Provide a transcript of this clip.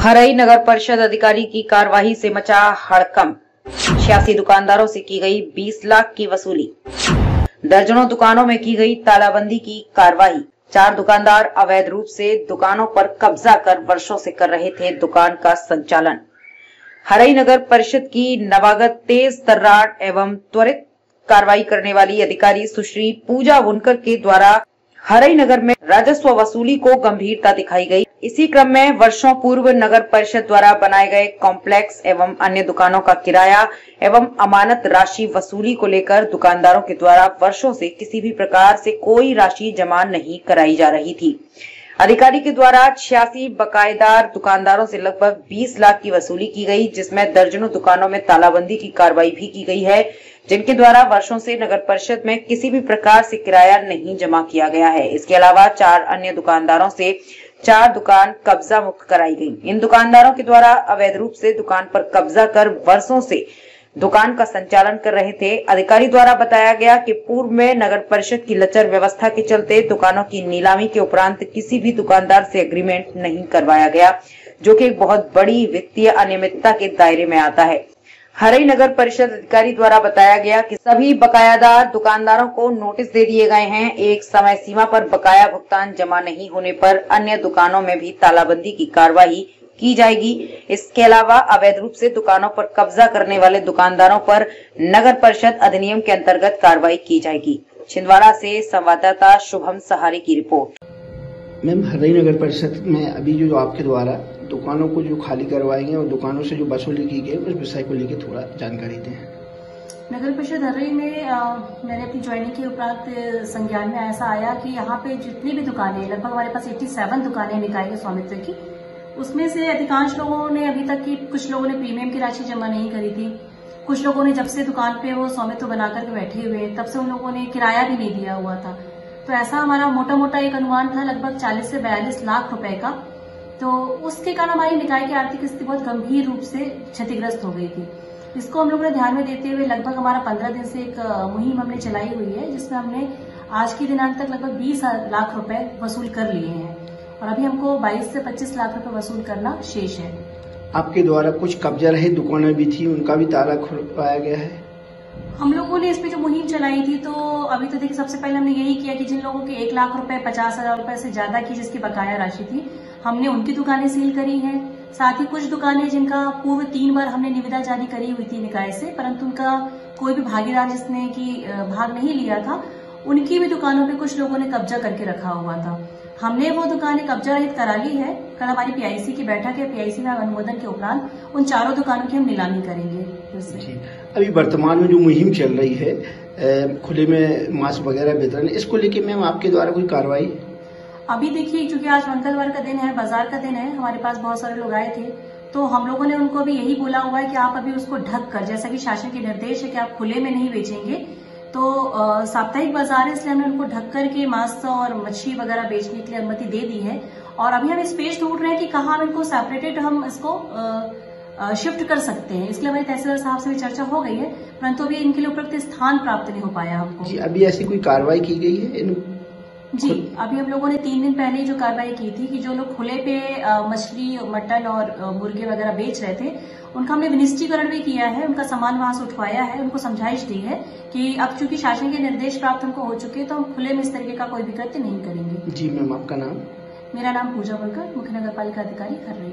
हरई नगर परिषद अधिकारी की कार्रवाई से मचा हड़कंप। 86 दुकानदारों से की गई 20 लाख की वसूली। दर्जनों दुकानों में की गई तालाबंदी की कार्रवाई। 4 दुकानदार अवैध रूप से दुकानों पर कब्जा कर वर्षों से कर रहे थे दुकान का संचालन। हरई नगर परिषद की नवागत तेज तर्रार एवं त्वरित कार्रवाई करने वाली अधिकारी सुश्री पूजा वुनकर के द्वारा हरई नगर में राजस्व वसूली को गंभीरता दिखाई गई। इसी क्रम में वर्षों पूर्व नगर परिषद द्वारा बनाए गए कॉम्प्लेक्स एवं अन्य दुकानों का किराया एवं अमानत राशि वसूली को लेकर दुकानदारों के द्वारा वर्षों से किसी भी प्रकार से कोई राशि जमा नहीं कराई जा रही थी। अधिकारी के द्वारा 86 बकायेदार दुकानदारों से लगभग 20 लाख की वसूली की गई, जिसमें दर्जनों दुकानों में तालाबंदी की कार्रवाई भी की गई है, जिनके द्वारा वर्षों से नगर परिषद में किसी भी प्रकार से किराया नहीं जमा किया गया है। इसके अलावा 4 अन्य दुकानदारों से 4 दुकान कब्जा मुक्त कराई गई। इन दुकानदारों के द्वारा अवैध रूप से दुकान पर कब्जा कर वर्षों से दुकान का संचालन कर रहे थे। अधिकारी द्वारा बताया गया कि पूर्व में नगर परिषद की लचर व्यवस्था के चलते दुकानों की नीलामी के उपरांत किसी भी दुकानदार से एग्रीमेंट नहीं करवाया गया, जो कि एक बहुत बड़ी वित्तीय अनियमितता के दायरे में आता है। हरई नगर परिषद अधिकारी द्वारा बताया गया कि सभी बकायादार दुकानदारों को नोटिस दे दिए गए हैं। एक समय सीमा पर बकाया भुगतान जमा नहीं होने पर अन्य दुकानों में भी तालाबंदी की कार्रवाई की जाएगी। इसके अलावा अवैध रूप से दुकानों पर कब्जा करने वाले दुकानदारों पर नगर परिषद अधिनियम के अंतर्गत कार्रवाई की जाएगी। छिंदवाड़ा से संवाददाता शुभम सहारे की रिपोर्ट। मैम, हरई नगर परिषद में अभी जो आपके द्वारा दुकानों को जो खाली करवाई गई और दुकानों से जो वसूली की गई उस विषय को लेकर थोड़ा जानकारी दें। नगर परिषद हरई में मैंने अपनी ज्वाइनिंग के उपरांत संज्ञान में ऐसा आया कि यहाँ पे जितनी भी दुकानें, लगभग हमारे पास 87 दुकानें निकाय के स्वामित्व की, उसमें से अधिकांश लोगों ने अभी तक की, कुछ लोगों ने प्रीमियम की राशि जमा नहीं करी थी, कुछ लोगों ने जब से दुकान पे वो स्वामित्व बनाकर के बैठे हुए तब से उन लोगों ने किराया भी नहीं दिया हुआ था। तो ऐसा हमारा मोटा मोटा एक अनुमान था लगभग 40 से 42 लाख रुपए का। तो उसके कारण हमारी निकाय की आर्थिक स्थिति बहुत गंभीर रूप से क्षतिग्रस्त हो गई थी। इसको हम लोगों ने ध्यान में देते हुए लगभग हमारा 15 दिन से एक मुहिम हमने चलाई हुई है, जिसमें हमने आज के दिनांक तक लगभग 20 लाख रुपए वसूल कर लिए हैं और अभी हमको 22 से 25 लाख रुपए वसूल करना शेष है। आपके द्वारा कुछ कब्जा रहे दुकानें भी थी, उनका भी ताला खुलवाया गया है। हम लोगों ने इसमें जो मुहिम चलाई थी, तो अभी तो देखिए सबसे पहले हमने यही किया कि जिन लोगों के 1 लाख रुपए 50,000 रुपए से ज्यादा की जिसकी बकाया राशि थी, हमने उनकी दुकानें सील करी हैं। साथ ही कुछ दुकानें जिनका पूर्व 3 बार हमने निविदा जारी करी हुई थी निकाय से, परंतु उनका कोई भी भागीदार जिसने की भाग नहीं लिया था, उनकी भी दुकानों पे कुछ लोगों ने कब्जा करके रखा हुआ था। हमने वो दुकानें कब्जा रहित करा ली है। कल हमारी पीआईसी की बैठक है, पीआईसी में अनुमोदन के उपरांत उन 4 दुकानों की हम नीलामी करेंगे। अभी वर्तमान में जो मुहिम चल रही है खुले में मास्क वगैरह वितरण, इसको लेके मैम आपके द्वारा कोई कार्रवाई? अभी देखिए, क्योंकि आज मंगलवार का दिन है, बाजार का दिन है, हमारे पास बहुत सारे लोग आए थे, तो हम लोगों ने उनको भी यही बोला हुआ है कि आप अभी उसको ढक कर, जैसा कि शासन के निर्देश है कि आप खुले में नहीं बेचेंगे, तो साप्ताहिक बाजार है, इसलिए हमने उनको ढक कर के मांस और मछली वगैरह बेचने के लिए अनुमति दे दी है। और अभी हम स्पेस ढूंढ रहे हैं कि कहाँ हम इनको सेपरेटेड हम इसको शिफ्ट कर सकते हैं। इसलिए हमारी तहसीलदार साहब से भी चर्चा हो गई है, परंतु अभी इनके लिए उपयुक्त स्थान प्राप्त नहीं हो पाया हमको। जी, अभी ऐसी कोई कार्रवाई की गई है? जी, अभी हम लोगों ने 3 दिन पहले जो कार्रवाई की थी कि जो लोग खुले पे मछली, मटन और मुर्गे वगैरह बेच रहे थे, उनका हमने विनिष्टीकरण भी किया है, उनका सामान वहां से उठवाया है, उनको समझाइश दी है कि अब चूंकि शासन के निर्देश प्राप्त हमको हो चुके, तो हम खुले में इस तरीके का कोई भी कृत्य नहीं करेंगे। जी मैम, आपका नाम? मेरा नाम पूजा वुनकर, मुख्य नगर पालिका अधिकारी हरई।